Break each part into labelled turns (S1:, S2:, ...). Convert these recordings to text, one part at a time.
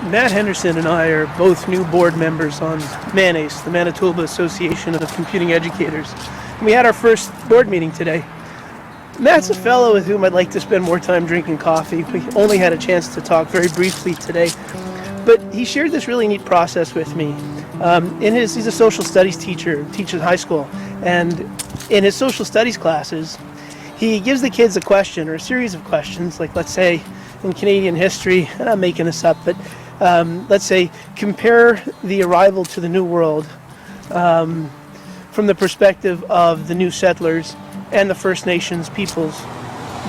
S1: Matt Henderson and I are both new board members on MANACE, the Manitoba Association of Computing Educators. And we had our first board meeting today. Matt's a fellow with whom I'd like to spend more time drinking coffee. We only had a chance to talk very briefly today, but he shared this really neat process with me. He's a social studies teacher, teaches high school, and in his social studies classes, he gives the kids a question or a series of questions, like let's say in Canadian history, and I'm making this up, but let's say compare the arrival to the New World from the perspective of the new settlers and the First Nations peoples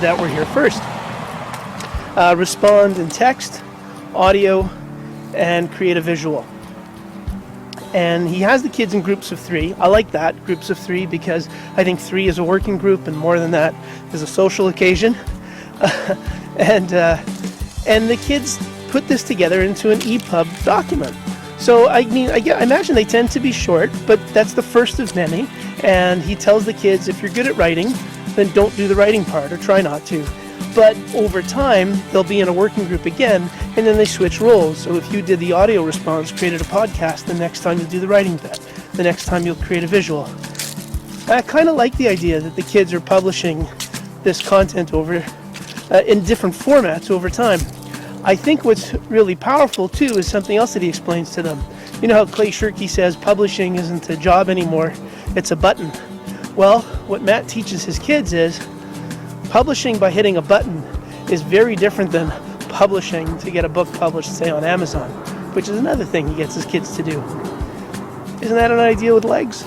S1: that were here first. Respond in text, audio, and create a visual. And he has the kids in groups of 3. I like that, groups of 3, because I think 3 is a working group, and more than that is a social occasion. And the kids put this together into an EPUB document. So I imagine they tend to be short, but that's the first of many. And he tells the kids, if you're good at writing, then don't do the writing part, or try not to. But over time, they'll be in a working group again, and then they switch roles. So if you did the audio response, created a podcast, the next time you'll do the writing bit. The next time you'll create a visual. I kind of like the idea that the kids are publishing this content over in different formats over time. I think what's really powerful too is something else that he explains to them. You know how Clay Shirky says publishing isn't a job anymore, it's a button. Well, what Matt teaches his kids is publishing by hitting a button is very different than publishing to get a book published, say, on Amazon, which is another thing he gets his kids to do. Isn't that an idea with legs?